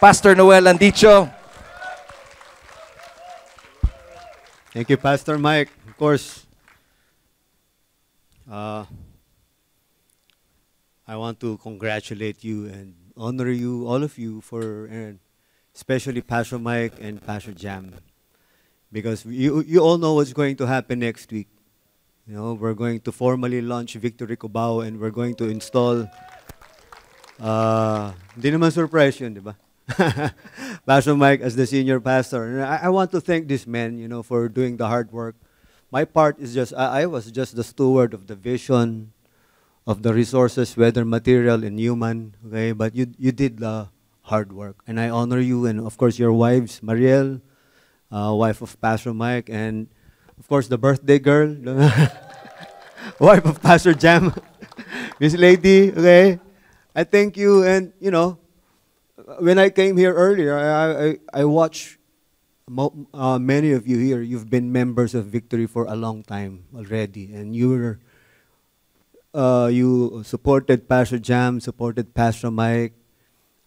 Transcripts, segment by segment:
Pastor Noel Andicho. Thank you, Pastor Mike. Of course, I want to congratulate you and honor you, all of you, and especially Pastor Mike and Pastor Jam, because you all know what's going to happen next week. You know, we're going to formally launch Victory Cubao, and we're going to install. Hindi naman surprise yun, di ba? Pastor Mike as the senior pastor. And I want to thank this man, you know, for doing the hard work. My part is just, I was just the steward of the vision, of the resources, whether material and human, okay? But you did the hard work. And I honor you, and of course your wives, Mariel, wife of Pastor Mike, and of course the birthday girl, wife of Pastor Jam, Miss Lady, okay? I thank you, and you know, when I came here earlier, I watched many of you here. You've been members of Victory for a long time already, and you supported Pastor Jam, supported Pastor Mike,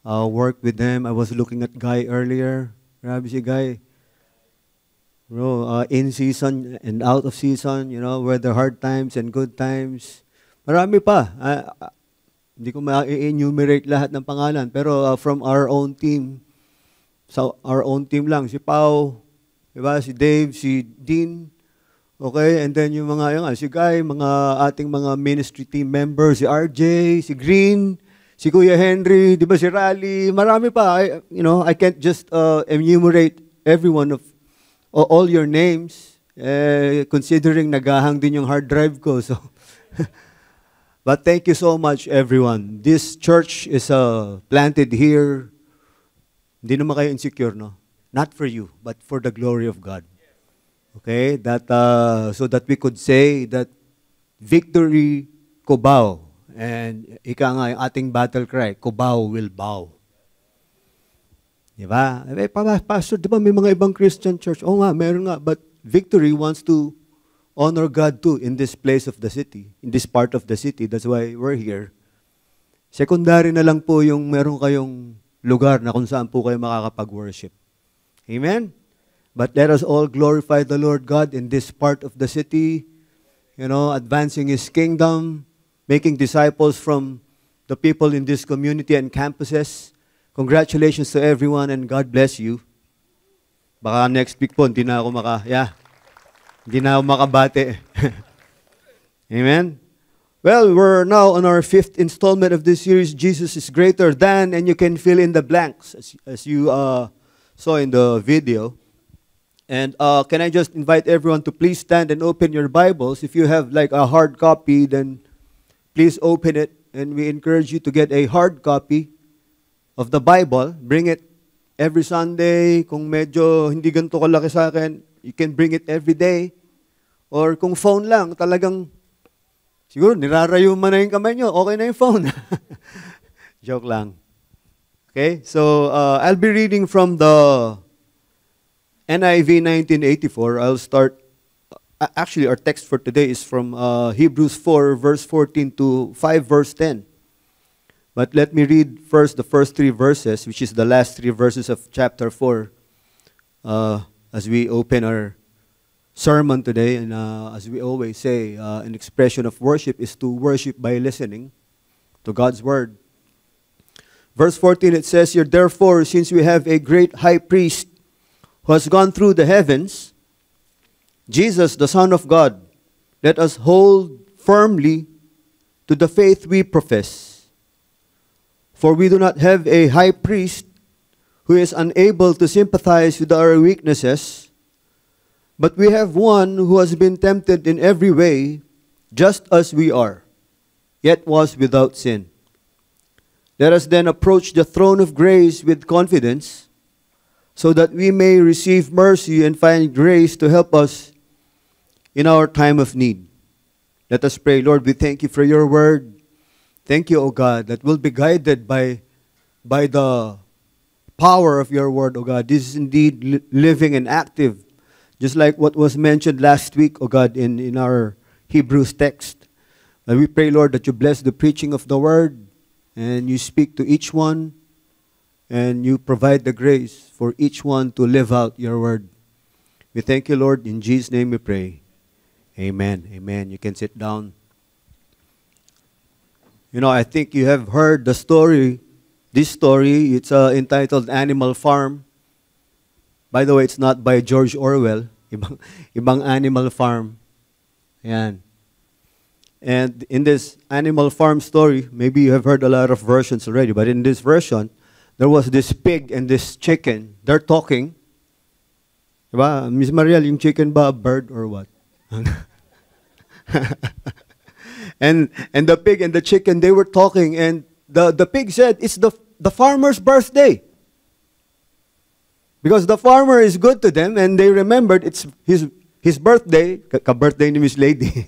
worked with them. I was looking at Guy earlier. Grabe si Guy. Bro, in season and out of season, you know, whether hard times and good times. Marami pa. Hindi ko ma-enumerate lahat ng pangalan, pero from our own team, our own team lang, si Pau, diba? Si Dave, si Dean, okay, and then yung si Guy, ating mga ministry team members, si RJ, si Green, si Kuya Henry, diba, si Raleigh, marami pa. I can't just enumerate everyone of all your names, considering nagahang din yung hard drive ko, so... But thank you so much, everyone. This church is planted here. Hindi naman kayo insecure, no? Not for you, but for the glory of God. Okay? So that we could say that Victory Cubao, and ika nga yung ating battle cry, Cubao will bow. Diba? Pastor, diba may mga ibang Christian church? Oo nga, meron nga. But Victory wants to honor God too in this place of the city, in this part of the city. That's why we're here. Secondary na lang po yung meron kayong lugar na kung saan po kayo makakapag-worship. Amen? But let us all glorify the Lord God in this part of the city, you know, advancing His kingdom, making disciples from the people in this community and campuses. Congratulations to everyone and God bless you. Baka next week po, hindi na ako Hindi na ako makabate. Amen? Well, we're now on our 5th installment of this series, Jesus is Greater Than, and you can fill in the blanks, as you saw in the video. And can I just invite everyone to please stand and open your Bibles. If you have like a hard copy, then please open it. And we encourage you to get a hard copy of the Bible. Bring it every Sunday. Kung medyo hindi ganito kalaki sa akin, you can bring it every day. Or kung phone lang, talagang, siguro, nirarayo man na yung kamay nyo, okay na yung phone. Joke lang. Okay, so I'll be reading from the NIV 1984. I'll start, actually our text for today is from Hebrews 4, verse 14 to 5, verse 10. But let me read first the first 3 verses, which is the last 3 verses of chapter 4. As we open our sermon today, and as we always say, an expression of worship is to worship by listening to God's word. Verse 14, it says here, therefore, since we have a great high priest who has gone through the heavens, Jesus, the Son of God, let us hold firmly to the faith we profess. For we do not have a high priest who is unable to sympathize with our weaknesses, but we have one who has been tempted in every way, just as we are, yet was without sin. Let us then approach the throne of grace with confidence, so that we may receive mercy and find grace to help us in our time of need. Let us pray. Lord, we thank you for your word. Thank you, O God, that we'll be guided by the power of your word, O God. This is indeed living and active, just like what was mentioned last week, O God, in our Hebrews text. And we pray, Lord, that you bless the preaching of the word, and you speak to each one, and you provide the grace for each one to live out your word. We thank you, Lord. In Jesus' name we pray. Amen. Amen. You can sit down. You know, I think you have heard the story. This story, it's entitled Animal Farm. By the way, it's not by George Orwell. Ibang Animal Farm. Ayan. And in this Animal Farm story, maybe you have heard a lot of versions already, but in this version, there was this pig and this chicken. They're talking. Diba? Miss Mariel, yung chicken ba a bird or what? and the pig and the chicken, they were talking, and the pig said, it's the farmer's birthday. Because the farmer is good to them, and they remembered it's his birthday, ka-birthday ni Miss Lady.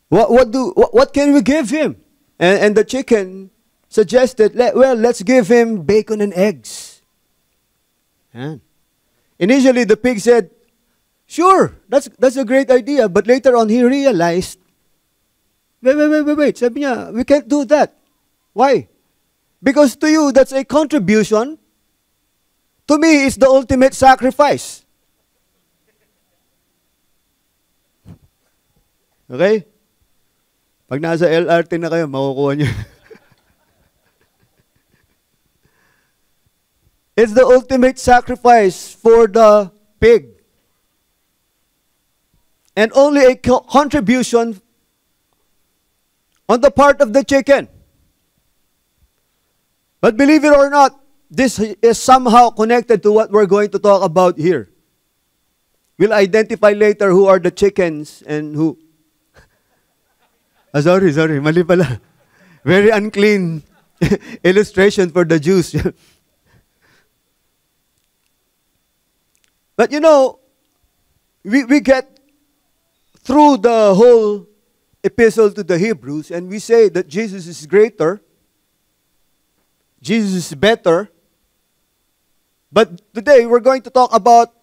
What can we give him? And the chicken suggested, let's give him bacon and eggs. And initially, the pig said, sure, that's a great idea. But later on, he realized, wait. Sabi niya, we can't do that. Why? Because to you, that's a contribution. To me, it's the ultimate sacrifice. Okay? Pag nasa LRT na kayo, makukuha niyo. It's the ultimate sacrifice for the pig. And only a contribution on the part of the chicken. But believe it or not, this is somehow connected to what we're going to talk about here. We'll identify later who are the chickens and who... sorry, mali pala. Very unclean illustration for the Jews. But you know, we get through the whole epistle to the Hebrews, and we say that Jesus is greater, Jesus is better. But today, we're going to talk about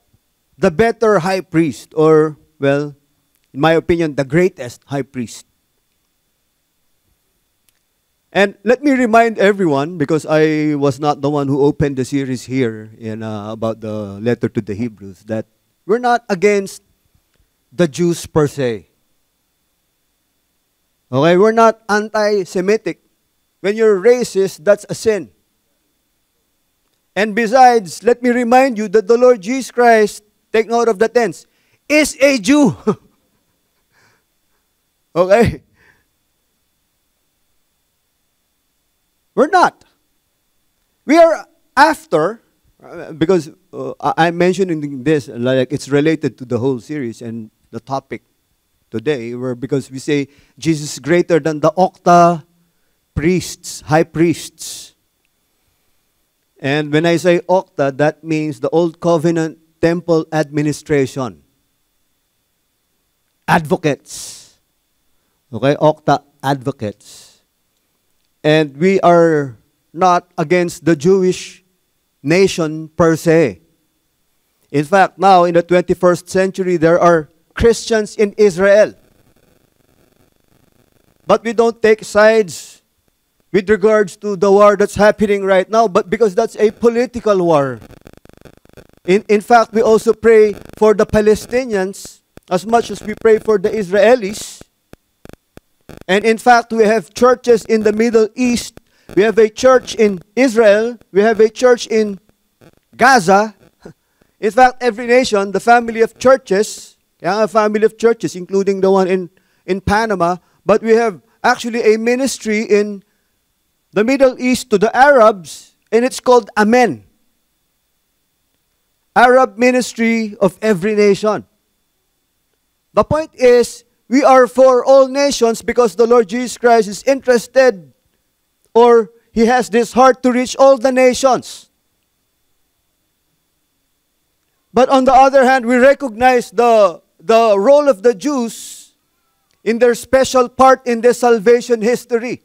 the better high priest, or, well, in my opinion, the greatest high priest. And let me remind everyone, because I was not the one who opened the series here about the letter to the Hebrews, that we're not against the Jews per se. Okay, we're not anti-Semitic. When you're racist, that's a sin. And besides, let me remind you that the Lord Jesus Christ, take note of the tense, is a Jew. Okay? We're not. We are after, because I'm mentioning this, like it's related to the whole series and the topic today, because we say Jesus is greater than the octa priests, high priests. And when I say octa, that means the Old Covenant Temple Administration. Advocates. Okay, octa advocates. And we are not against the Jewish nation per se. In fact, now in the 21st century, there are Christians in Israel. But we don't take sides with regards to the war that's happening right now, but because that's a political war. In fact, we also pray for the Palestinians as much as we pray for the Israelis. And in fact, we have churches in the Middle East. We have a church in Israel. We have a church in Gaza. In fact, every nation, the family of churches, a family of churches, including the one in Panama, but we have actually a ministry in the Middle East to the Arabs, and it's called Amen. Arab Ministry of Every Nation. The point is, we are for all nations because the Lord Jesus Christ is interested, or He has this heart to reach all the nations. But on the other hand, we recognize the role of the Jews in their special part in the salvation history.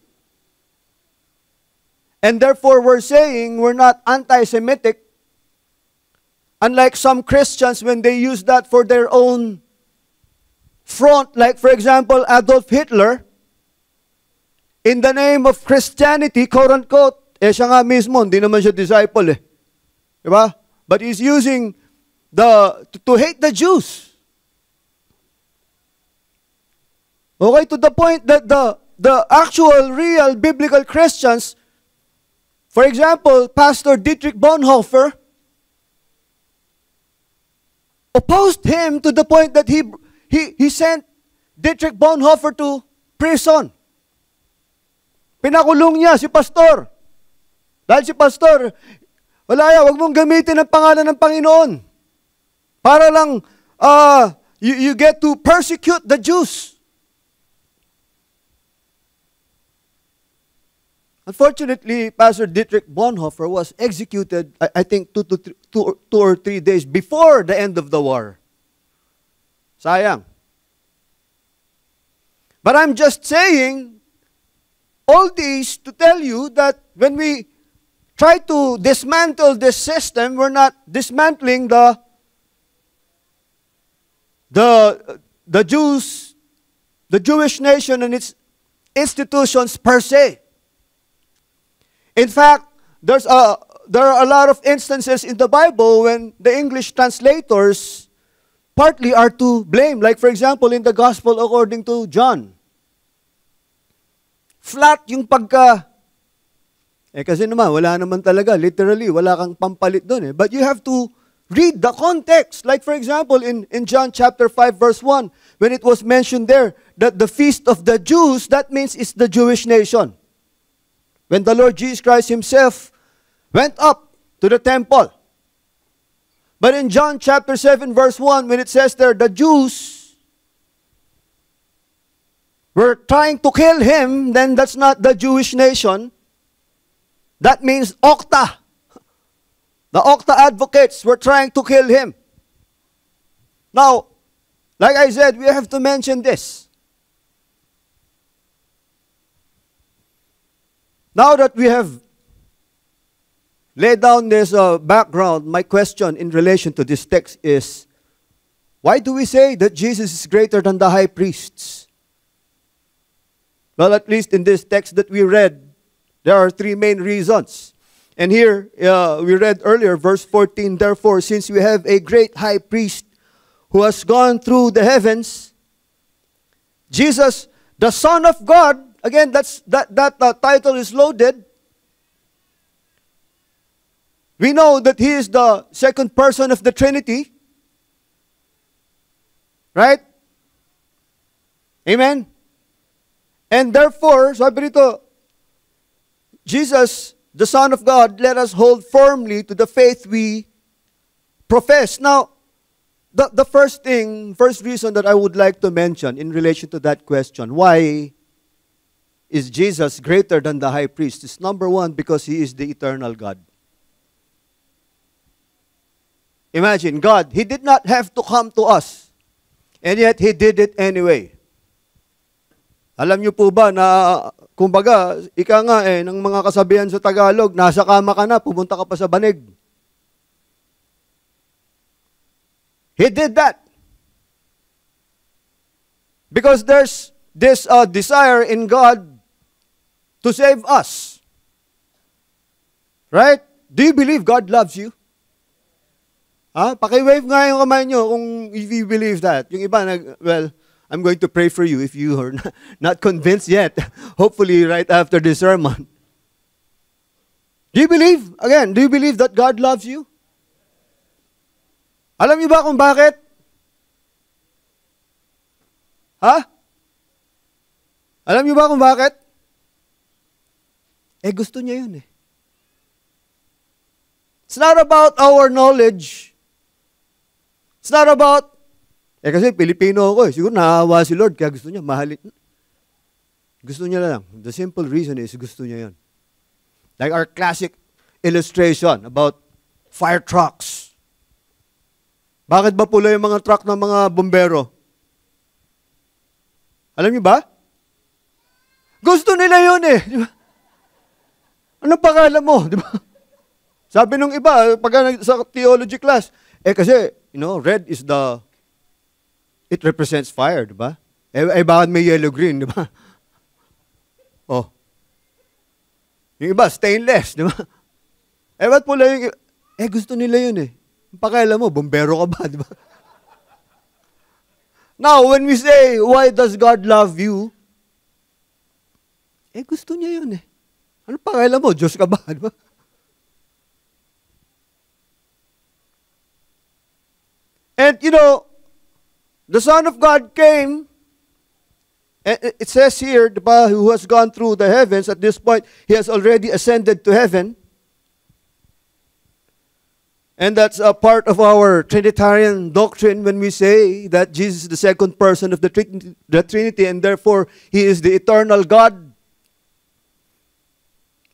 And therefore, we're saying we're not anti-Semitic, unlike some Christians when they use that for their own front. Like, for example, Adolf Hitler. in the name of Christianity, quote-unquote, siya nga mismo, hindi naman siya disciple eh. Diba? But he's using to hate the Jews. Okay, to the point that the actual, real, biblical Christians, for example, Pastor Dietrich Bonhoeffer, opposed him to the point that he sent Dietrich Bonhoeffer to prison. Pinakulong niya si pastor. Dahil si pastor, wala yan, huwag mong gamitin ang pangalan ng Panginoon. Para lang, you get to persecute the Jews. Unfortunately, Pastor Dietrich Bonhoeffer was executed, I think, 2 or 3 days before the end of the war. Sayang. But I'm just saying all these to tell you that when we try to dismantle this system, we're not dismantling the Jews, the Jewish nation and its institutions per se. In fact, there are a lot of instances in the Bible when the English translators partly are to blame. Like for example, in the Gospel according to John. Flat yung kasi naman, wala naman talaga. Literally, wala kang pampalit doon eh. But you have to read the context. Like for example, in John chapter 5 verse 1, when it was mentioned there that the feast of the Jews, that means it's the Jewish nation. When the Lord Jesus Christ himself went up to the temple. But in John chapter 7 verse 1, when it says there, the Jews were trying to kill him, then that's not the Jewish nation. That means Okta. The Okta advocates were trying to kill him. Now, like I said, we have to mention this. Now that we have laid down this background, my question in relation to this text is, why do we say that Jesus is greater than the high priests? Well, at least in this text that we read, there are 3 main reasons. And here, we read earlier, verse 14, therefore, since we have a great high priest who has gone through the heavens, Jesus, the Son of God, again, that title is loaded. We know that He is the second person of the Trinity. Right? Amen? And therefore, sabi rito, Jesus, the Son of God, let us hold firmly to the faith we profess. Now, the first reason that I would like to mention in relation to that question, why is Jesus greater than the high priest, is number 1, because He is the eternal God. Imagine, God, He did not have to come to us, and yet He did it anyway. Alam niyo po ba na, kumbaga, ika nga ng mga kasabihan sa Tagalog, nasa kama ka na, pumunta ka pa sa banig. He did that. Because there's this desire in God to save us. Right? Do you believe God loves you? Paki-wave nga yung kamay nyo if you believe that. Yung iba, well, I'm going to pray for you if you are not convinced yet. Hopefully, right after this sermon. Do you believe? Again, do you believe that God loves you? Alam niyo ba kung bakit? Alam niyo ba kung bakit? Gusto niya yun eh. It's not about our knowledge. It's not about kasi Pilipino ako eh. Siguro naawa si Lord, kaya gusto niya, mahalin. Gusto niya lang. The simple reason is, gusto niya yun. Like our classic illustration about fire trucks. Bakit ba pula yung mga truck ng mga bombero? Alam niyo ba? Gusto nila yun eh. Di ba? Anong pangalan mo? Di ba? Sabi nung iba, pag sa theology class, kasi, red is it represents fire, di ba? Bakit may yellow-green, di ba? Yung iba, stainless, di ba? Eh, ba't pula yung iba? Eh, gusto nila yun eh. Pakialam mo, bombero ka ba, di ba? Now, when we say, why does God love you? Eh, gusto niya yun eh. Ano pakialam mo? Diyos ka ba, di ba? And, you know, the Son of God came. It says here, diba, who has gone through the heavens, at this point, he has already ascended to heaven. And that's a part of our Trinitarian doctrine when we say that Jesus is the second person of the Trinity, and therefore, he is the eternal God.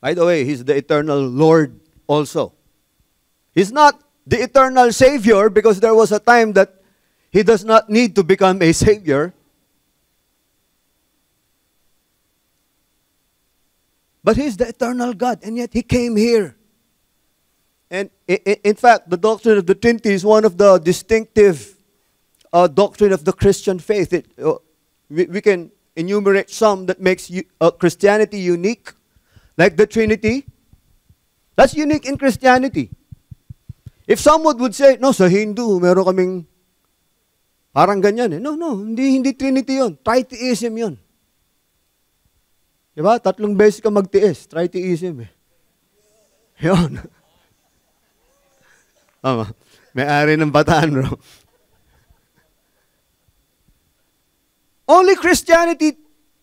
By the way, he's the eternal Lord also. He's not the eternal Savior because there was a time that he does not need to become a Savior. But he's the eternal God, and yet he came here. And in fact, the doctrine of the Trinity is one of the distinctive doctrine of the Christian faith. We can enumerate some that makes Christianity unique, like the Trinity. That's unique in Christianity. If someone would say, no, sa Hindu, meron kaming parang ganyan eh. No, hindi Trinity yun. Tritheism yun. Diba? 3 beses ka magtiis. Tritheism eh. Yun. May-ari ng Bataan, bro. Only Christianity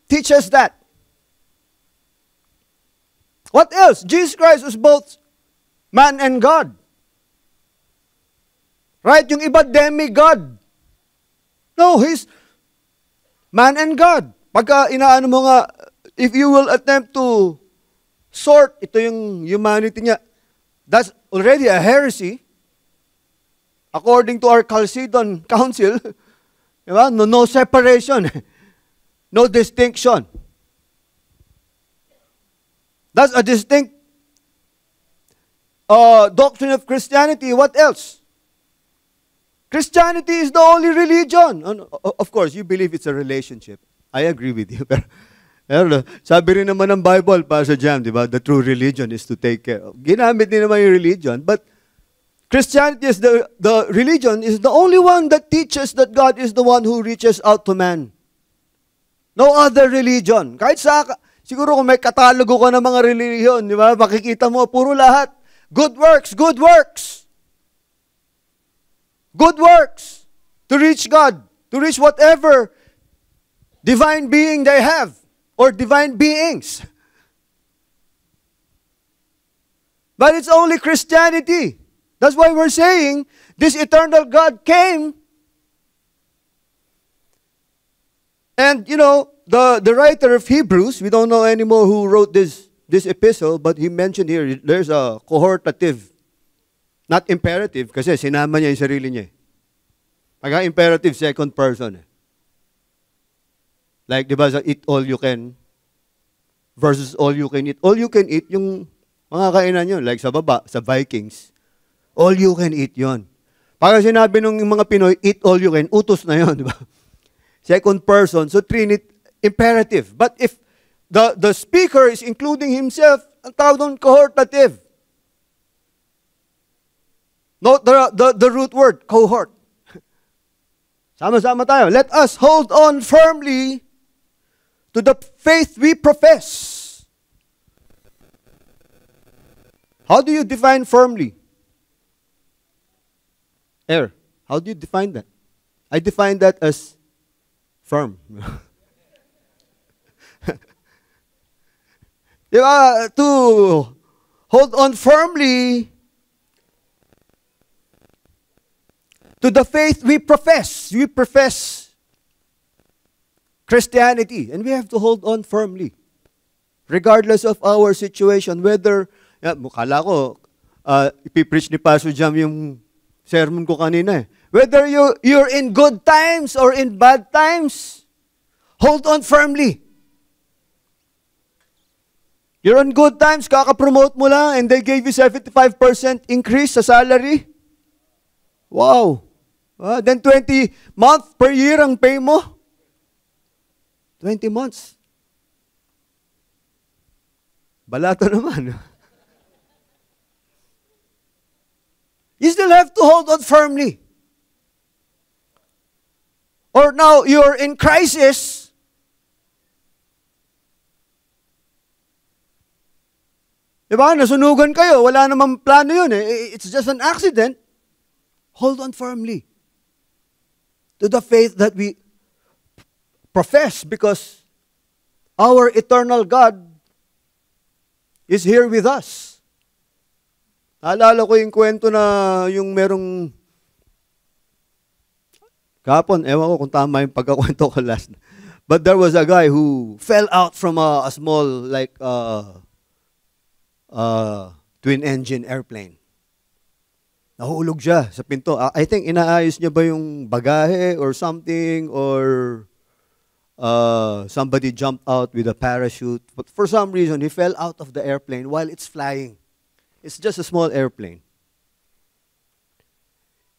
teaches that. What else? Jesus Christ was both man and God. Right? Yung iba demigod. No, he's man and God. Pagka inaano mo nga, if you will attempt to sort ito yung humanity niya, that's already a heresy. According to our Chalcedon Council, diba? No separation, no distinction. That's a distinct doctrine of Christianity. What else? Christianity is the only religion. Of course, you believe it's a relationship. I agree with you. Pero sabi rin naman ng Bible, Pastor Jam, di ba? The true religion is to take care. Ginamit din naman yung religion. But Christianity is the religion is the only one that teaches that God is the one who reaches out to man. No other religion. Kahit siguro kung may katalogo ka ng mga religion, di ba? Makikita mo, puro lahat. Good works, good works. Good works to reach God, to reach whatever divine being they have, or divine beings. But it's only Christianity. That's why we're saying this eternal God came. And, you know, the writer of Hebrews, we don't know anymore who wrote this epistle, but he mentioned here, there's a cohortative, not imperative, kasi sinama niya yung sarili niya. Pagka imperative, second person. Like, di ba, sa eat all you can versus all you can eat. All you can eat, yung mga kainan yun, like sa baba, sa Vikings. All you can eat yon. Pagka sinabi ng mga Pinoy, eat all you can, utos na yon, di ba? Second person, so Trinity, imperative. But if the speaker is including himself, ang tawag doon, cohortative. Note the root word, cohort. Sama-sama tayo. Let us hold on firmly to the faith we profess. How do you define firmly? How do you define that? I define that as firm. Diba? To hold on firmly to the faith we profess. We profess Christianity, and we have to hold on firmly. Regardless of our situation, whether, kala ko, ipipreach ni Pastor Jam yung sermon ko kanina eh. Whether you're in good times or in bad times, hold on firmly. You're in good times, kaka-promote mo lang, and they gave you 75% increase sa salary. Wow. Then 20 months per year ang pay mo. 20 months. Balato naman. You still have to hold on firmly. Or now you're in crisis. Diba? Nasunugan kayo. Wala namang plano yun eh. It's just an accident. Hold on firmly to the faith that we profess, because our eternal God is here with us. Naalala ko yung kwento na yung merong kapon, ewan ko kung tama yung pagkakwento ko last. But there was a guy who fell out from a small like twin engine airplane. Nahulog siya sa pinto. I think inaayos niya ba yung bagahe or something, or somebody jumped out with a parachute. But for some reason, he fell out of the airplane while it's flying. It's just a small airplane.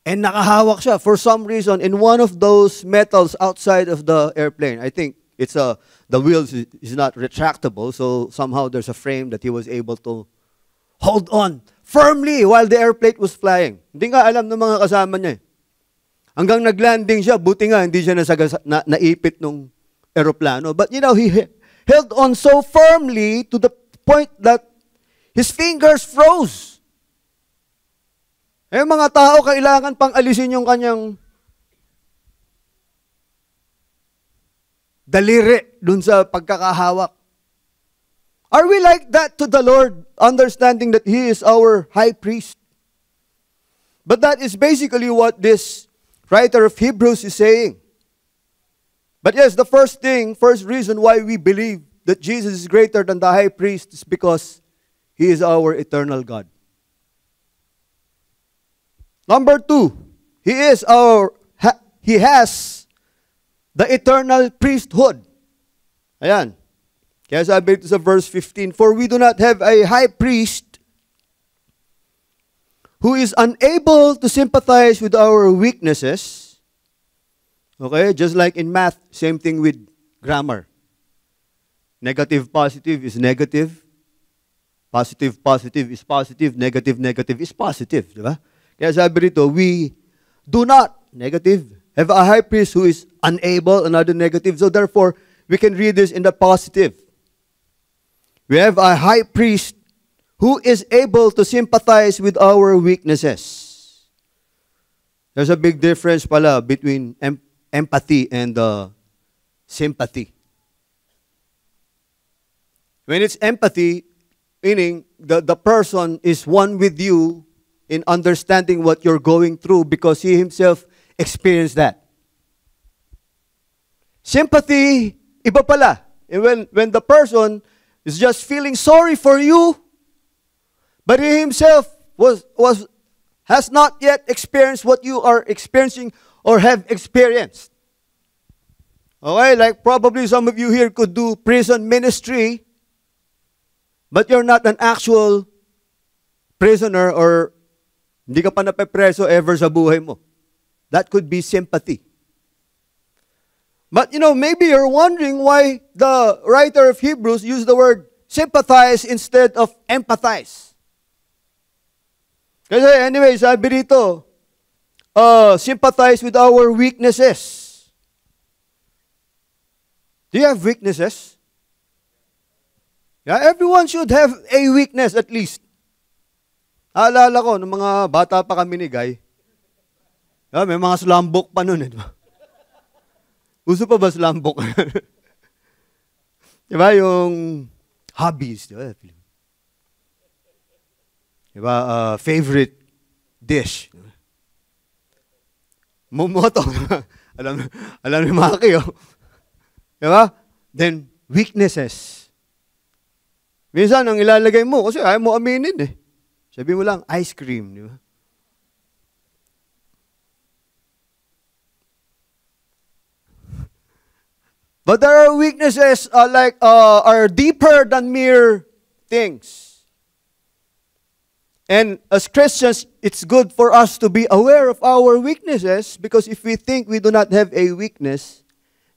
And nakahawak siya for some reason in one of those metals outside of the airplane. I think it's the wheels is not retractable, so somehow there's a frame that he was able to hold on firmly while the airplane was flying. Hindi nga alam ng mga kasama niya. Hanggang naglanding siya, buti nga hindi siya naipit nung aeroplano. But you know, he held on so firmly to the point that his fingers froze. Eh mga tao, kailangan pang alisin yung kanyang daliri dun sa pagkakahawak. Are we like that to the Lord, understanding that He is our high priest? But that is basically what this writer of Hebrews is saying. But yes, the first reason why we believe that Jesus is greater than the high priest is because He is our eternal God. Number 2, He has the eternal priesthood. Ayan. Kaya sabi ito sa verse 15, for we do not have a high priest who is unable to sympathize with our weaknesses. Okay, just like in math, same thing with grammar. Negative, positive is negative. Positive, positive is positive. Negative, negative is positive. Diba? Kaya sabi rito, we do not, negative, have a high priest who is unable, another negative. So therefore, we can read this in the positive. We have a high priest who is able to sympathize with our weaknesses. There's a big difference pala between empathy and sympathy. When it's empathy, meaning the person is one with you in understanding what you're going through because he himself experienced that. Sympathy, iba pala. When the person is just feeling sorry for you, but he himself has not yet experienced what you are experiencing or have experienced. Okay, like probably some of you here could do prison ministry, but you're not an actual prisoner or hindi ka pa napepreso ever sa buhay mo. That could be sympathy. But, maybe you're wondering why the writer of Hebrews used the word sympathize instead of empathize. Kasi anyway, sabi dito, sympathize with our weaknesses. Do you have weaknesses? Yeah, everyone should have a weakness at least. Naalala ko, nung mga bata pa kami ni Guy, may mga slambok pa nun. Uso pa ba slambok? Diba yung hobbies? Diba? Favorite dish? Momoto. alam ni Maki, oh. Diba? Then, weaknesses. Minsan, ang ilalagay mo, kasi ayaw mo aminin eh. Sabi mo lang, ice cream. Diba? But there are weaknesses are deeper than mere things. And as Christians, it's good for us to be aware of our weaknesses, because if we think we do not have a weakness,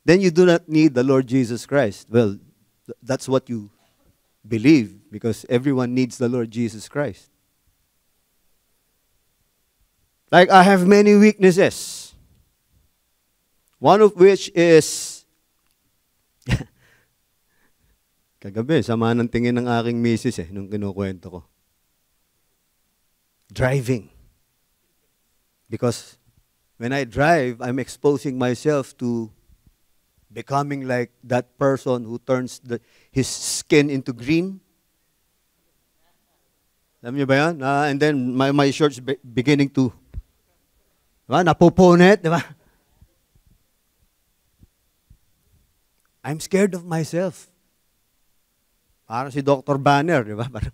then you do not need the Lord Jesus Christ. Well, that's what you believe because everyone needs the Lord Jesus Christ. Like, I have many weaknesses. One of which is, kagabi, sama ng tingin ng aking misis nung kinukwento ko. Driving. Because when I drive, I'm exposing myself to becoming like that person who turns his skin into green. Alam niyo ba yan? And then my shorts beginning to, diba? Napupunit, diba? I'm scared of myself. Parang si Dr. Banner, di ba? Parang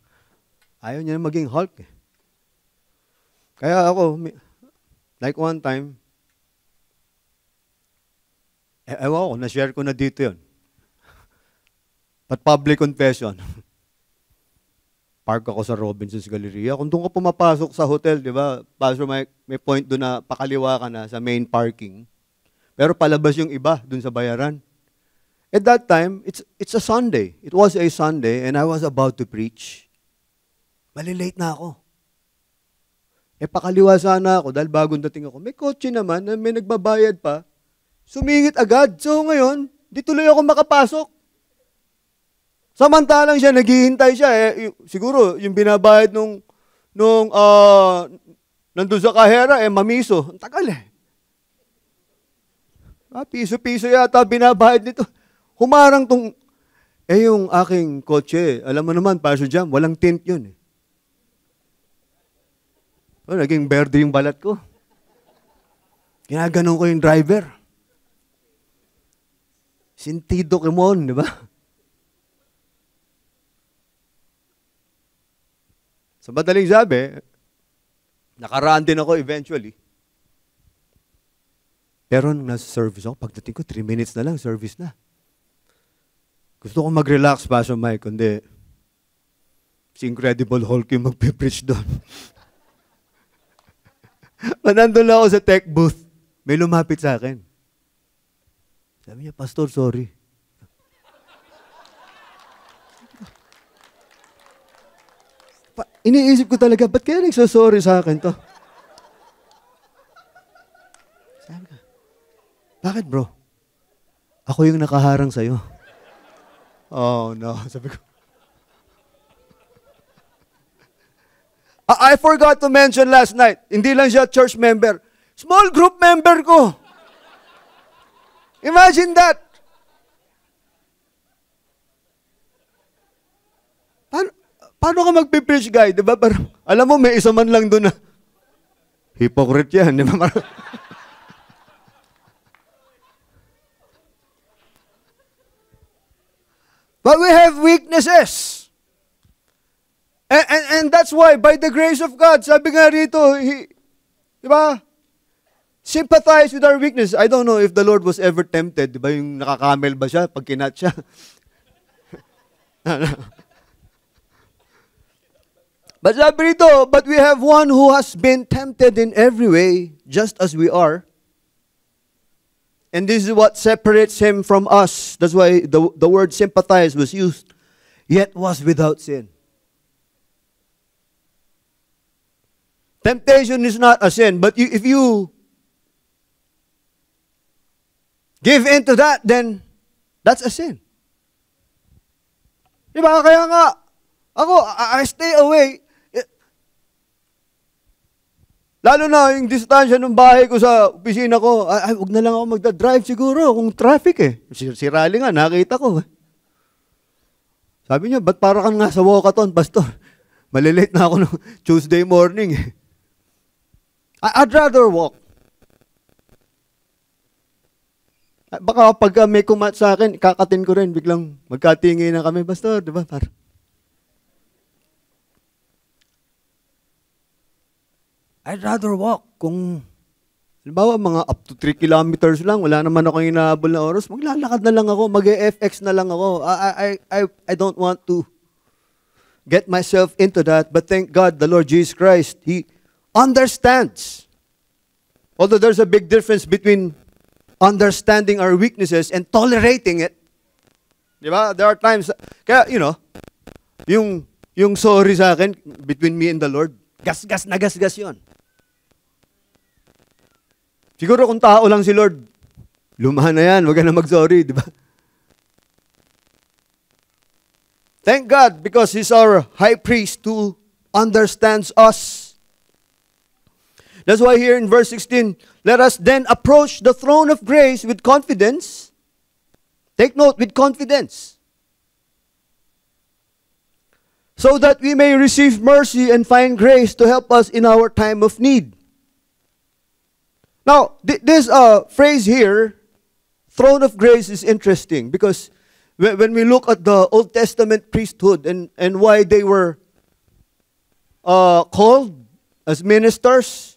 ayaw niya maging Hulk. Kaya ako, like one time, ewan ko, na-share ko na dito yun. But public confession. Park ako sa Robinson's Galleria. Kung doon ka pumapasok sa hotel, di ba? Pastor, may point doon na pakaliwa ka na sa main parking. Pero palabas yung iba doon sa bayaran. At that time, it's a Sunday. It was a Sunday and I was about to preach. Malilate na ako. Pakaliwa sana ako dahil bagong dating ako. May kotse naman, may nagbabayad pa. Sumingit agad. So ngayon, di tuloy ako makapasok. Samantalang siya, naghihintay siya. Siguro, yung binabayad nandun sa kahera, mamiso. Ang tagal piso-piso yata binabayad nito. Humarang yung aking kotse, alam mo naman, Pastor Jam, walang tint yun. Naging berde yung balat ko. Ginaganon ko yung driver. Sentido kimon, di ba? Sa madaling sabi, nakaraan din ako eventually. Pero nung nasa service ako, pagdating ko, 3 minutes na lang, service na. Gusto ko mag-relax, Pastor Mike, kundi si Incredible Hulk yung magpipreach doon. Nandun lang ako sa tech booth. May lumapit sa akin. Sabi niya, Pastor, sorry. Iniisip ko talaga, ba't kaya nagsasorry sa akin to? Sabi ka, bakit bro? Ako yung nakaharang sa'yo. Oh no, sabi ko. I forgot to mention last night, hindi lang siya church member, small group member ko. Imagine that. Paano ka magpipreach, guy? Diba? Alam mo, may isa man lang doon na hypocrite yan. Diba? But we have weaknesses. And that's why, by the grace of God, sabi nga rito, diba? Sympathize with our weakness. I don't know if the Lord was ever tempted. Diba yung nakakamel ba siya pag kinat siya? But sabi rito, but we have one who has been tempted in every way, just as we are. And this is what separates him from us. That's why the word sympathize was used. Yet was without sin. Temptation is not a sin, but if you give into that, then that's a sin. Diba? Kaya nga, I stay away. Lalo na yung distansya ng bahay ko sa opisina ko, wag na lang ako magdadrive siguro kung traffic Si Raleigh nga, nakita ko. Sabi niya, ba't para kang nasa walkathon, Pastor? Malilate na ako ng Tuesday morning I'd rather walk. Baka pag may kumat sa akin, kakatin ko rin, biglang magkatingi na kami, Pastor, di ba? I'd rather walk. Kung, halimbawa, mga up to 3 kilometers lang, wala naman ako inaabol na oras, maglalakad na lang ako, mag-FX na lang ako. I don't want to get myself into that, but thank God, the Lord Jesus Christ, He understands. Although there's a big difference between understanding our weaknesses and tolerating it. Diba? There are times, kaya, yung sorry sa akin, between me and the Lord, gasgas na gasgas yun. Siguro kung tao lang si Lord, lumahan na yan, wag ka na mag-sorry, di ba? Thank God, because He's our high priest who understands us. That's why here in verse 16, let us then approach the throne of grace with confidence. Take note, with confidence. So that we may receive mercy and find grace to help us in our time of need. Now, this phrase here, throne of grace, is interesting because when we look at the Old Testament priesthood and why they were called as ministers,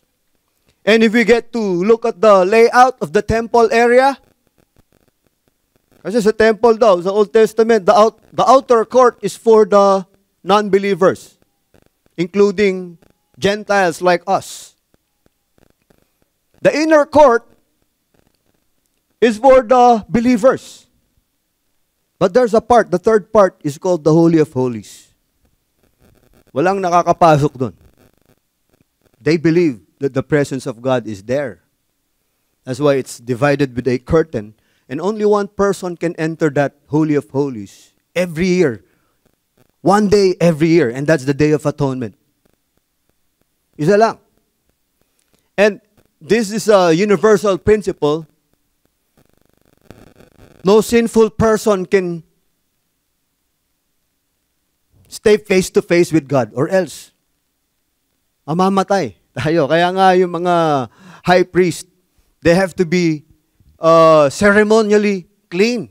and if we get to look at the layout of the temple area, kasi sa temple daw, sa Old Testament, the outer court is for the non-believers, including Gentiles like us. The inner court is for the believers. But there's a part, the third part is called the Holy of Holies. Walang nakakapasok doon. They believe that the presence of God is there. That's why it's divided with a curtain, and only one person can enter that Holy of Holies every year. One day every year, and that's the Day of Atonement. Isa lang. And this is a universal principle. No sinful person can stay face to face with God, or else mamamatay tayo. Kaya nga yung mga high priest, they have to be ceremonially clean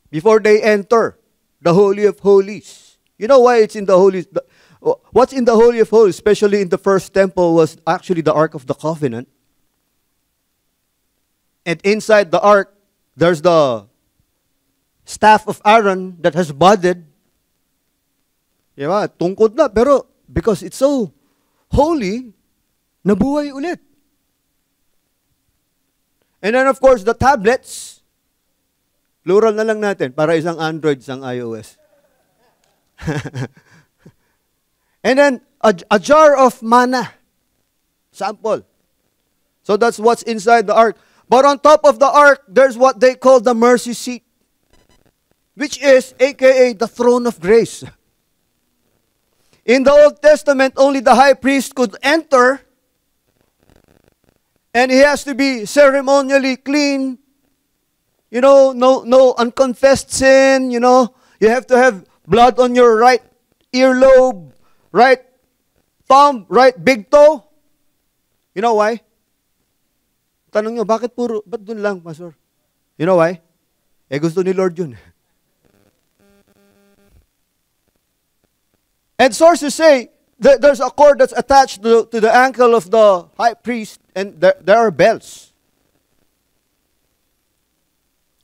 before they enter the Holy of Holies. You know why it's in the Holy? What's in the Holy of Holies, especially in the first temple, was actually the Ark of the Covenant. And inside the Ark, there's the staff of Aaron that has budded. Diba? Tungkod na, pero because it's so holy, nabuhay ulit. And then of course, the tablets, plural na lang natin, para isang Android, isang iOS. And then, a jar of manna. Sample. So that's what's inside the ark. But on top of the ark, there's what they call the mercy seat, which is, aka, the throne of grace. In the Old Testament, only the high priest could enter, and he has to be ceremonially clean. You know, no unconfessed sin, you know. You have to have blood on your right earlobe, right thumb, right big toe. You know why? Tanong nyo, ba't dun lang, Pastor? You know why? Gusto ni Lord yun. And sources say that there's a cord that's attached to the ankle of the high priest, and there are bells.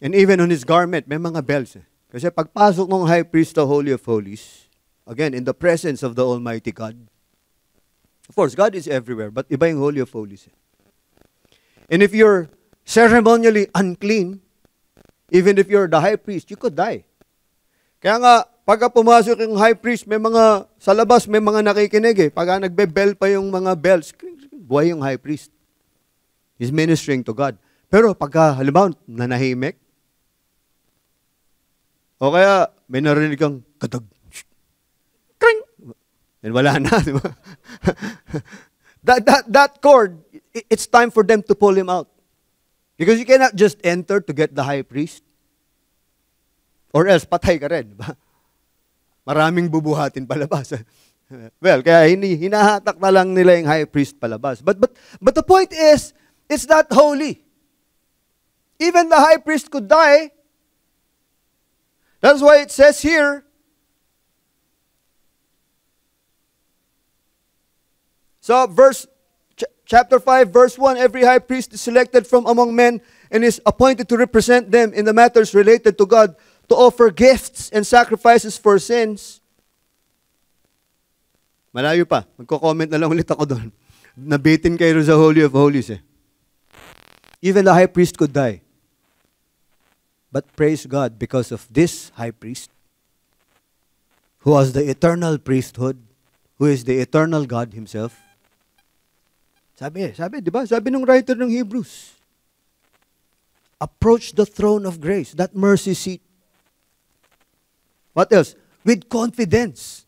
And even on his garment, may mga bells. Kasi pagpasok ng high priest to Holy of Holies, again, in the presence of the Almighty God. Of course, God is everywhere, but iba yung Holy of Holies. And if you're ceremonially unclean, even if you're the high priest, you could die. Kaya nga, pagka pumasok yung high priest, may mga, sa labas, may mga nakikinig eh. Pagka nagbe-bell pa yung mga bells, buhay yung high priest. He's ministering to God. Pero pagka, halimbawa, nanahimik, o kaya, may narinig kang kadag, kring, and wala na, di ba? that cord, it's time for them to pull him out. Because you cannot just enter to get the high priest. Or else, patay ka rin, di ba? Maraming bubuhatin palabas. Well, kaya hinahatak na lang nila yung high priest palabas. But the point is, it's not holy. Even the high priest could die. That's why it says here, so chapter 5, verse 1, every high priest is selected from among men and is appointed to represent them in the matters related to God, to offer gifts and sacrifices for sins. Malayo pa. Magko-comment na lang ulit ako doon. Nabitin kayo sa Holy of Holies eh. Even the high priest could die. But praise God, because of this high priest, who has the eternal priesthood, who is the eternal God Himself. Sabi, di ba? Sabi ng writer ng Hebrews, approach the throne of grace, that mercy seat. What else? With confidence.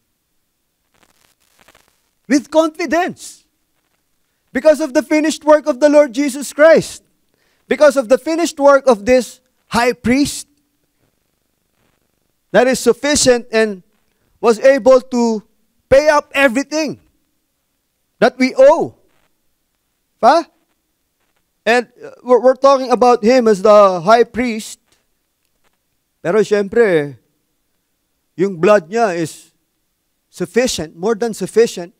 With confidence. Because of the finished work of the Lord Jesus Christ. Because of the finished work of this high priest that is sufficient and was able to pay up everything that we owe. Pa? And we're talking about him as the high priest. Pero syempre, yung blood niya is sufficient, more than sufficient.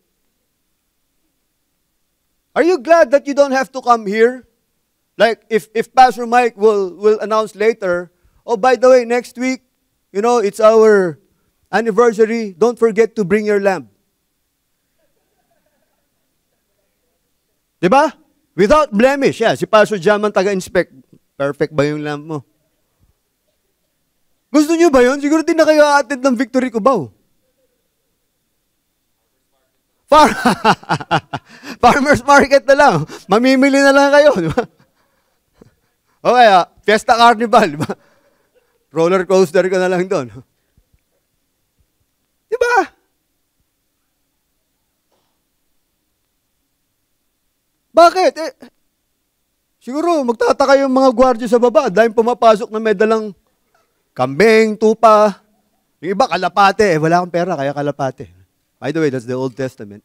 Are you glad that you don't have to come here? Like if Pastor Mike will announce later, oh, by the way, next week, it's our anniversary. Don't forget to bring your lamb. Diba? Without blemish. Yeah, si Pastor Jaman taga-inspect. Perfect ba yung lamb mo? Gusto niyo ba yun? Siguro din na kayo a-attend ng Victory Cubao. Farmer's market na lang. Mamimili na lang kayo. Di ba? O kaya, Fiesta Carnival. Di ba? Roller coaster ka na lang doon. Di ba? Bakit? Siguro, magtataka yung mga gwardiya sa baba dahil pumapasok na may dalang kambing, tupa. Yung iba, kalapate. Wala akong pera, kaya kalapate. By the way, that's the Old Testament.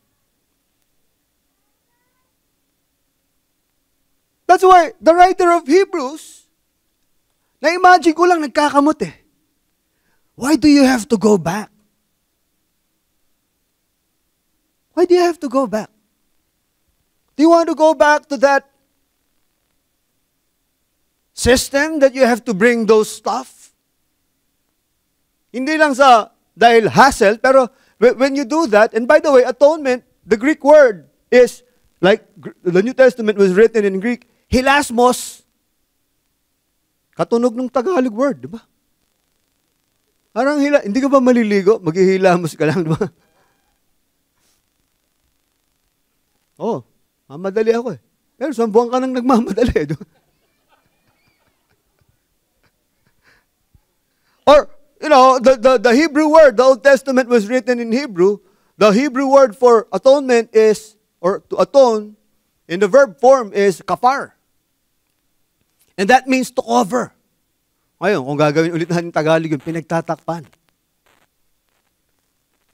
That's why the writer of Hebrews, na-imagine ko lang, nagkakamot eh. Why do you have to go back? Why do you have to go back? Do you want to go back to that system that you have to bring those stuff? Hindi lang sa dahil hassle, pero when you do that, and by the way, atonement, the Greek word is, like the New Testament was written in Greek, hilasmos. Katunog ng Tagalog word, di ba? Parang hindi ka ba maliligo? Maghihilamos ka lang, di ba? Oh, mamadali ako eh. Pero 1 buwan ka nang nagmamadali. Or, the Hebrew word, the Old Testament was written in Hebrew. The Hebrew word for atonement is, or to atone, in the verb form is kafar. And that means to cover. Ngayon, kung gagawin ulit natin Tagalog yun, pinagtatakpan.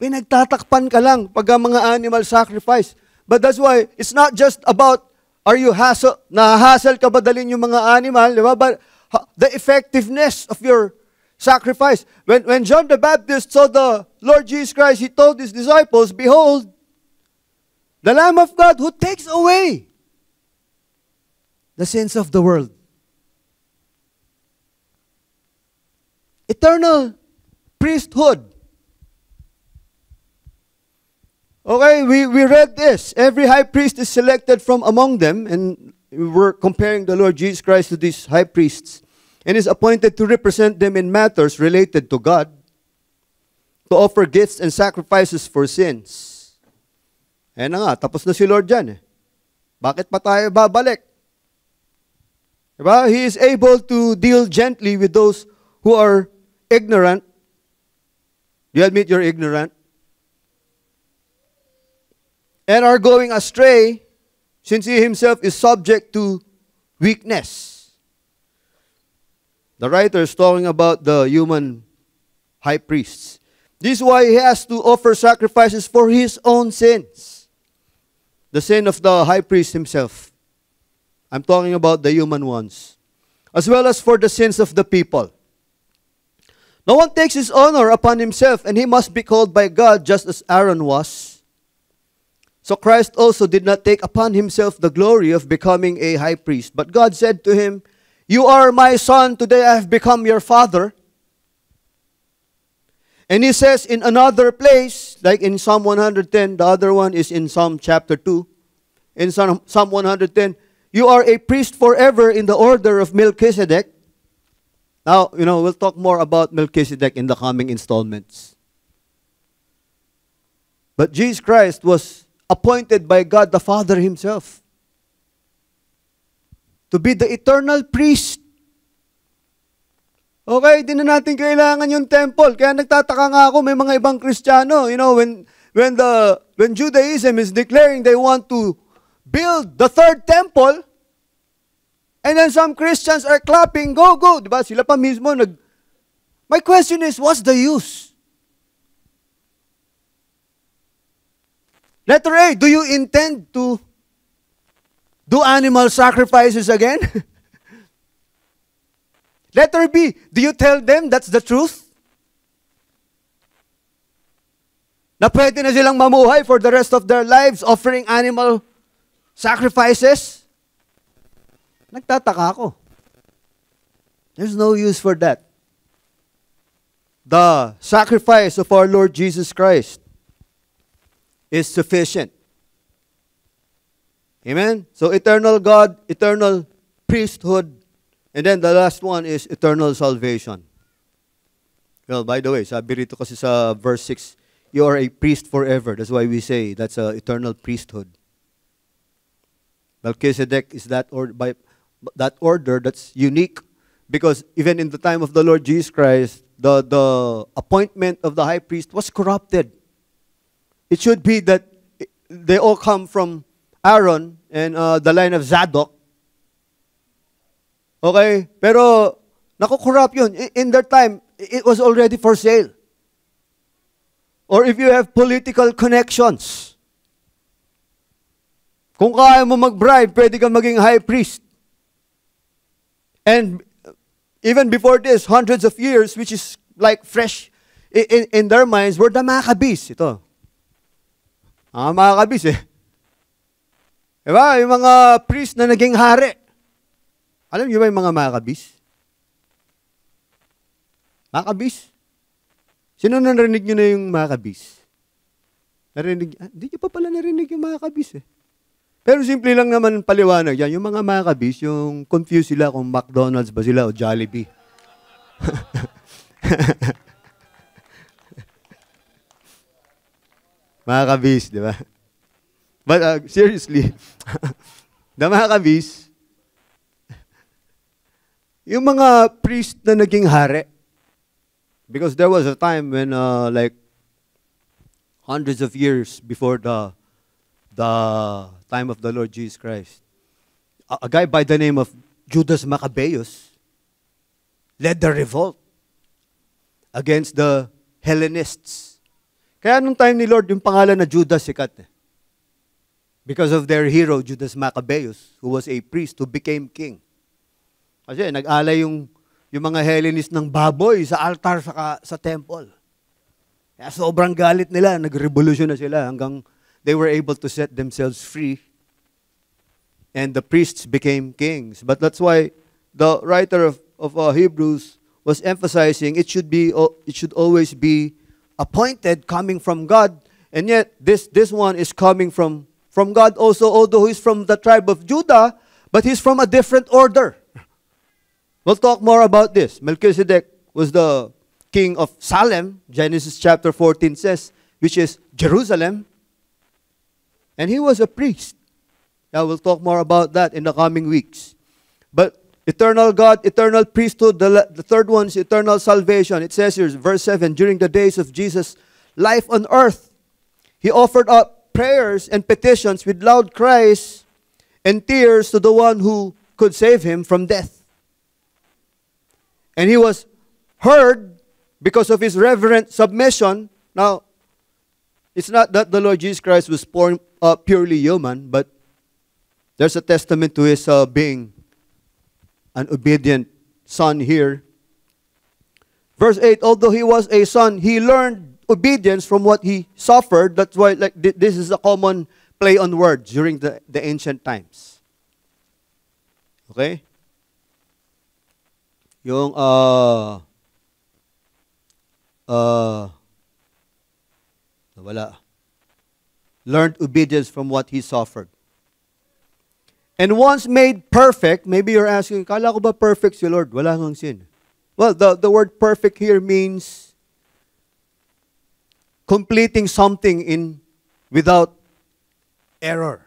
Pinagtatakpan ka lang pag mga animal sacrifice. But that's why, it's not just about, are you na-hassle ka ba dalhin yung mga animal, di ba? But the effectiveness of your sacrifice. When John the Baptist saw the Lord Jesus Christ, he told his disciples, behold, the Lamb of God who takes away the sins of the world. Eternal priesthood. Okay, we read this. Every high priest is selected from among them, and we're comparing the Lord Jesus Christ to these high priests, and is appointed to represent them in matters related to God, to offer gifts and sacrifices for sins. Ayan na nga, tapos na si Lord dyan eh. Bakit pa tayo babalik? Diba? He is able to deal gently with those who are ignorant. Do you admit you're ignorant? And are going astray, since he himself is subject to weakness. The writer is talking about the human high priests. This is why he has to offer sacrifices for his own sins. The sin of the high priest himself. I'm talking about the human ones. As well as for the sins of the people. No one takes his honor upon himself, and he must be called by God just as Aaron was. So Christ also did not take upon himself the glory of becoming a high priest. But God said to him, you are my son, today I have become your father. And he says in another place, like in Psalm 110, the other one is in Psalm chapter 2. In Psalm 110, you are a priest forever in the order of Melchizedek. Now, we'll talk more about Melchizedek in the coming installments. But Jesus Christ was appointed by God the Father Himself to be the eternal priest. Okay, di na natin kailangan yung temple. Kaya nagtataka nga ako, may mga ibang Kristiyano, when Judaism is declaring they want to build the third temple, and then some Christians are clapping, go, go. Diba? Sila pa mismo My question is, what's the use? Letter A, do you intend to do animal sacrifices again? Letter B, do you tell them that's the truth? Na pwede na silang mamuhay for the rest of their lives offering animal sacrifices? Nagtataka ako. There's no use for that. The sacrifice of our Lord Jesus Christ is sufficient. Amen? So eternal God, eternal priesthood, and then the last one is eternal salvation. Well, by the way, sabi rito kasi sa verse 6, you are a priest forever. That's why we say that's an eternal priesthood. Melchizedek is that order that's unique, because even in the time of the Lord Jesus Christ, the appointment of the high priest was corrupted. It should be that they all come from Aaron and the line of Zadok. Okay? Pero, nakukorrupt yun. In their time, it was already for sale. Or if you have political connections, kung kaya mo mag-bribe, pwede kang maging high priest. And even before this, hundreds of years, which is like fresh in their minds, were the Maccabees. Ito. Maccabees eh. Diba? Yung mga priest na naging hari. Alam niyo ba yung mga Maccabees? Maccabees? Sino narinig niyo na yung Maccabees? Hindi niyo pa pala narinig yung Maccabees eh. Pero simple lang naman paliwanag yan. Yung mga Maccabees, yung confused sila kung McDonald's ba sila o Jollibee. Maccabees, di ba? But seriously, the Maccabees, yung mga priest na naging hari, because there was a time when like hundreds of years before the time of the Lord Jesus Christ, a guy by the name of Judas Maccabeus led the revolt against the Hellenists. Kaya nung time ni Lord, yung pangalan na Judas sikat eh. Because of their hero, Judas Maccabeus, who was a priest who became king. Kasi nag-alay yung mga Hellenists ng baboy sa altar sa temple. Kaya sobrang galit nila, nag-revolution na sila hanggang they were able to set themselves free. And the priests became kings. But that's why the writer of Hebrews was emphasizing it should always be appointed, coming from God. And yet, this one is coming from God also, although he's from the tribe of Judah, but he's from a different order. We'll talk more about this. Melchizedek was the king of Salem, Genesis chapter 14 says, which is Jerusalem. And he was a priest. Yeah, we'll talk more about that in the coming weeks. But eternal God, eternal priesthood, the third one is eternal salvation. It says here, verse 7, during the days of Jesus' life on earth, he offered up prayers and petitions with loud cries and tears to the one who could save him from death. And he was heard because of his reverent submission. Now, it's not that the Lord Jesus Christ was born purely human, but there's a testament to his being an obedient son here. Verse 8, although he was a son, he learned obedience from what he suffered. That's why this is a common play on words during the ancient times. Okay? Yung wala. Learned obedience from what he suffered. And once made perfect, maybe you're asking, kala ko ba perfect si Lord? Wala ngang sin. Well, the word perfect here means completing something without error.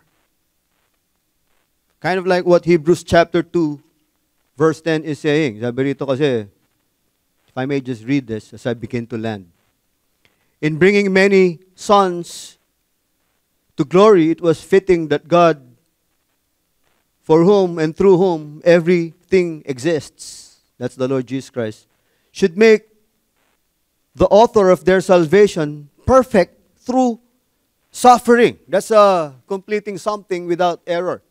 Kind of like what Hebrews chapter 2, verse 10 is saying. Sabi rito kasi, if I may just read this as I begin to land. In bringing many sons to glory, it was fitting that God, for whom and through whom everything exists, that's the Lord Jesus Christ, should make the author of their salvation perfect through suffering. That's completing something without error.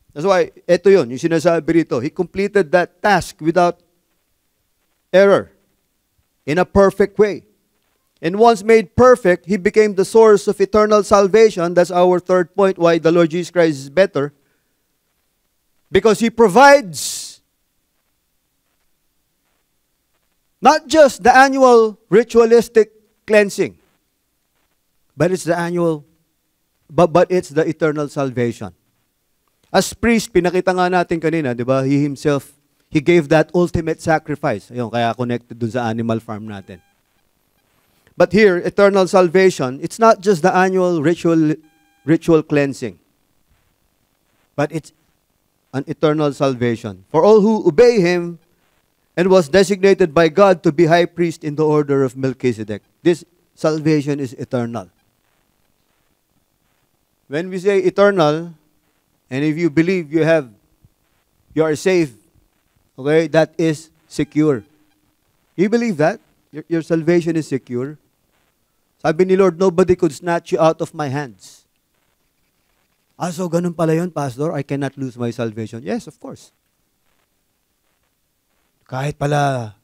That's why, ito yun, yung sinasabi rito. He completed that task without error, in a perfect way. And once made perfect, He became the source of eternal salvation. That's our third point, why the Lord Jesus Christ is better. Because He provides not just the annual ritualistic cleansing, but it's the annual, but it's the eternal salvation. As priest, pinakita nga natin kanina, di ba? He Himself, He gave that ultimate sacrifice. Ayun, kaya connected dun sa animal farm natin. But here, eternal salvation, it's not just the annual ritual cleansing, but it's an eternal salvation. For all who obey Him and was designated by God to be high priest in the order of Melchizedek. This salvation is eternal. When we say eternal, and if you believe you are saved, okay, that is secure. You believe that? Your salvation is secure? Sabi ni Lord, nobody could snatch you out of my hands. So ganun pala yun, Pastor? I cannot lose my salvation. Yes, of course. Kahit pala,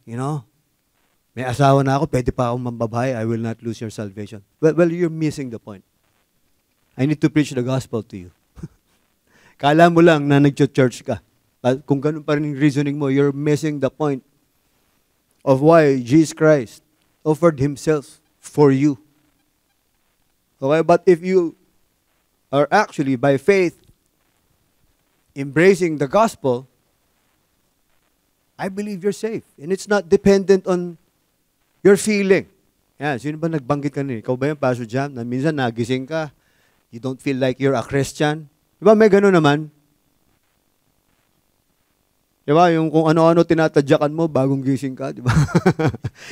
may asawa na ako, pwede pa akong mambabahay, I will not lose your salvation. Well, you're missing the point. I need to preach the gospel to you. Kala mo lang na nag-church ka. Kung ganun pa rin yung reasoning mo, you're missing the point of why Jesus Christ offered Himself for you. Okay, but if you are actually, by faith, embracing the gospel, I believe you're safe. And it's not dependent on your feeling. Yan, sino ba nagbanggit ka nila? Ikaw ba yung Pastor Jam? Na minsan nagising ka, you don't feel like you're a Christian. Diba may gano'n naman? Diba? Yung kung ano-ano tinatadyakan mo, bagong gising ka, diba?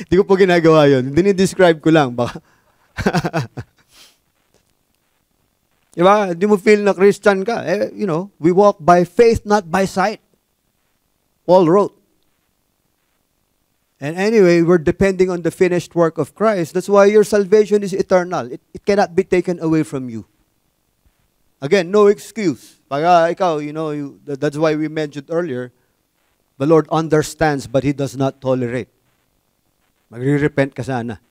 Hindi ko po ginagawa yun. Dinidescribe ko lang. Baka. Diba? Hindi mo feel na Christian ka. We walk by faith, not by sight. Paul wrote. And anyway, we're depending on the finished work of Christ. That's why your salvation is eternal. It cannot be taken away from you. Again, no excuse. Pag ikaw, that's why we mentioned earlier, the Lord understands, but He does not tolerate. Magre-repent ka sana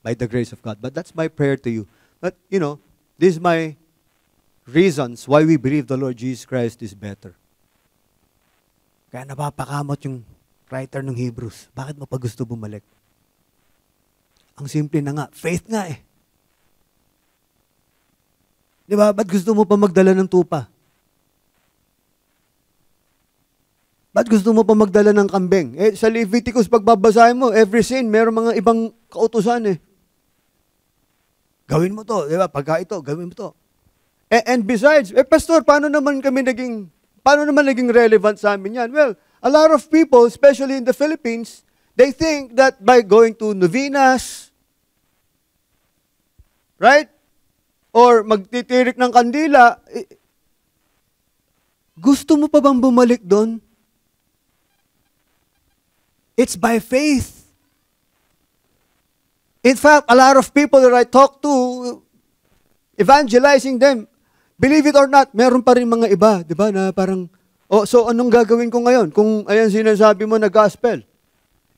by the grace of God. But that's my prayer to you. But, this is my reasons why we believe the Lord Jesus Christ is better. Kaya napapakamot yung writer ng Hebrews. Bakit mo pa gusto bumalik? Ang simple na nga, faith nga eh. Di ba? Ba't gusto mo pa magdala ng tupa? Ba't gusto mo pa magdala ng kambing? Sa Leviticus, pagbabasahin mo, every sin, meron mga ibang kautusan eh. Gawin mo to, di ba? Pagka ito, gawin mo to. And besides, Pastor, paano naman naging relevant sa amin yan? Well, a lot of people, especially in the Philippines, they think that by going to novenas, right? Or magtitirik ng kandila, gusto mo pa bang bumalik doon? It's by faith. In fact, a lot of people that I talk to, evangelizing them, believe it or not, meron pa rin mga iba, di ba, na parang, so anong gagawin ko ngayon? Kung ayan sinasabi mo na gospel,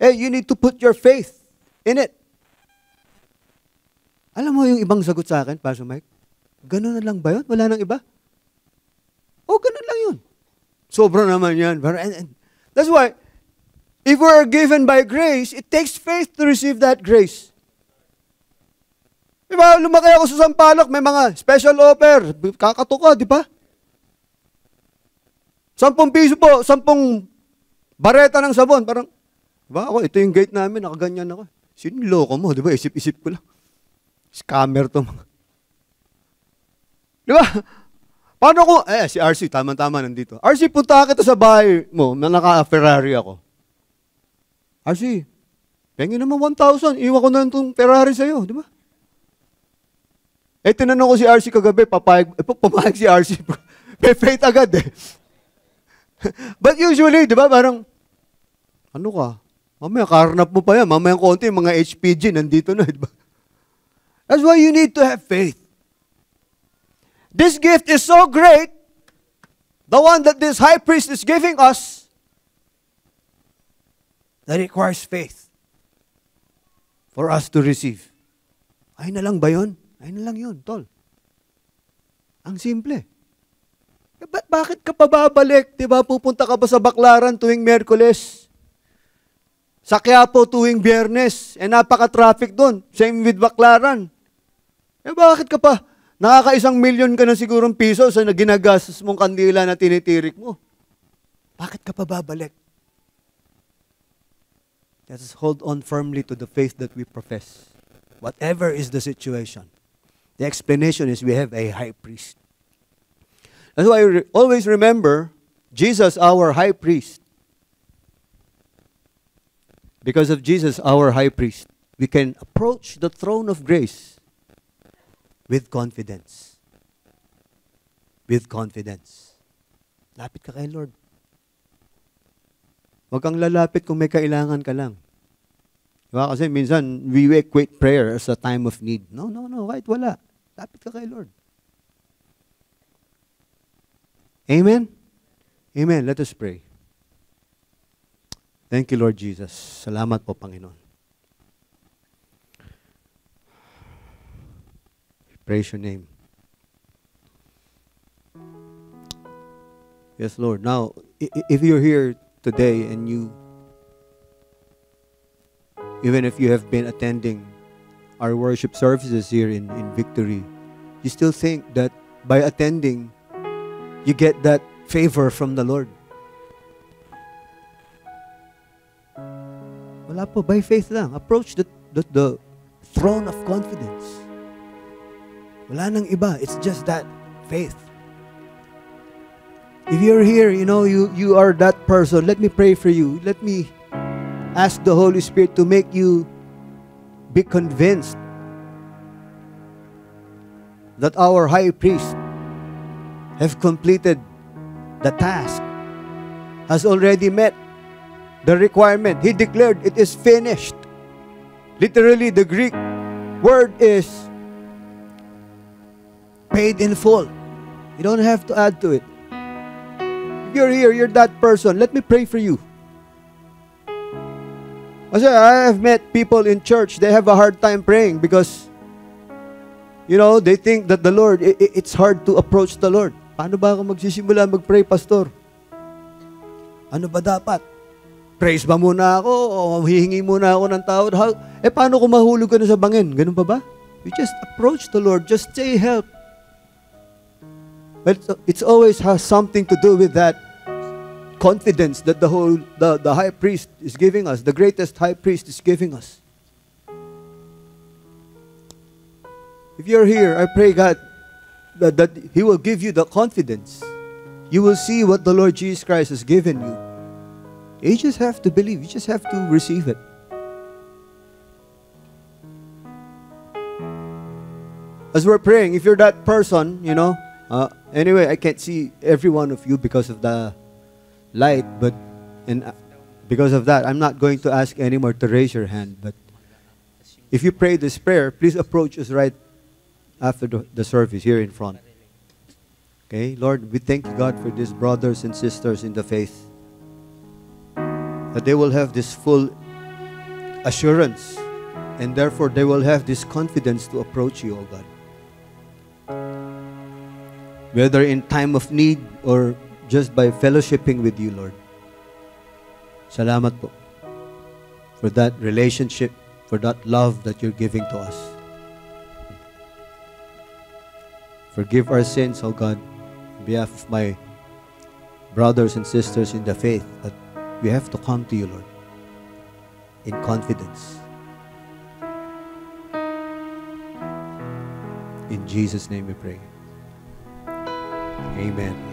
you need to put your faith in it. Alam mo yung ibang sagot sa akin, Pastor Mike? Ganun na lang ba yun? Wala nang iba? Ganun lang yun. Sobra naman yan. And that's why, if we are given by grace, it takes faith to receive that grace. Diba, lumaki ako sa Sampaloc, may mga special offer. Kakato ka, di ba? 10 piso po, 10 bareta ng sabon. Parang, diba, ito yung gate namin, nakaganyan ako. Siniloko mo, di ba? Isip-isip ko lang. Scammer to mga. Di ba? Paano ko, si RC, tama-tama nandito. RC, punta kita sa bahay mo na naka-Ferrari ako. RC, pengi naman 1,000, iwan ko na itong Ferrari sa'yo, di ba? Tinanong ko si RC kagabi, pumayag si RC. May faith agad eh. But usually, di ba, parang, ano ka? Mamaya, karnap mo pa yan. Mamaya konti, mga HPG, nandito na, di ba? That's why you need to have faith. This gift is so great, the one that this high priest is giving us, that requires faith for us to receive. Ay na lang ba yun? Ay na lang yun, tol. Ang simple. Bakit ka pa babalik? Diba, pupunta ka pa sa Baclaran tuwing Miyerkules? Sa Quiapo tuwing Biyernes? Napaka-traffic doon. Same with Baclaran. Bakit ka pa? Nakaka-1 million ka na sigurong piso sa ginagastos mong kandila na tinitirik mo. Bakit ka pa babalik? Let us hold on firmly to the faith that we profess. Whatever is the situation. The explanation is we have a high priest. That's why always remember Jesus, our high priest. Because of Jesus, our high priest, we can approach the throne of grace with confidence. With confidence. Lapit ka kay Lord. Huwag kang lalapit kung may kailangan ka lang. Diba? Kasi minsan, we equate prayer as a time of need. No, kahit wala. Lapit ka kay Lord. Amen? Amen. Let us pray. Thank you, Lord Jesus. Salamat po, Panginoon. Praise your name. Yes, Lord. Now, if you're here today and even if you have been attending our worship services here in Victory, you still think that by attending, you get that favor from the Lord. Wala po, by faith lang. Approach the throne of confidence. Wala nang iba. It's just that faith. If you're here, you are that person, let me pray for you. Let me ask the Holy Spirit to make you be convinced that our high priest have completed the task, has already met the requirement. He declared it is finished. Literally, the Greek word is paid in full. You don't have to add to it. If you're here, you're that person, let me pray for you. Kasi I have met people in church, they have a hard time praying because, they think that the Lord, it's hard to approach the Lord. Paano ba ako magsisimula mag-pray, pastor? Ano ba dapat? Praise ba muna ako? O hihingi muna ako ng tawad? Paano kung mahulog ka na sa bangin? Ganun pa ba? You just approach the Lord. Just say help. But it's always has something to do with that confidence that the high priest is giving us. The greatest high priest is giving us. If you're here, I pray God that He will give you the confidence. You will see what the Lord Jesus Christ has given you. You just have to believe. You just have to receive it. As we're praying, if you're that person, anyway, I can't see every one of you because of the light, and because of that, I'm not going to ask anymore to raise your hand. But if you pray this prayer, please approach us right after the service here in front. Okay, Lord, we thank you, God, for these brothers and sisters in the faith, that they will have this full assurance, and therefore they will have this confidence to approach you, O God. Whether in time of need or just by fellowshipping with you, Lord. Salamat po for that relationship, for that love that you're giving to us. Forgive our sins, O God, on behalf of my brothers and sisters in the faith, but we have to come to you, Lord, in confidence. In Jesus' name we pray. Amen.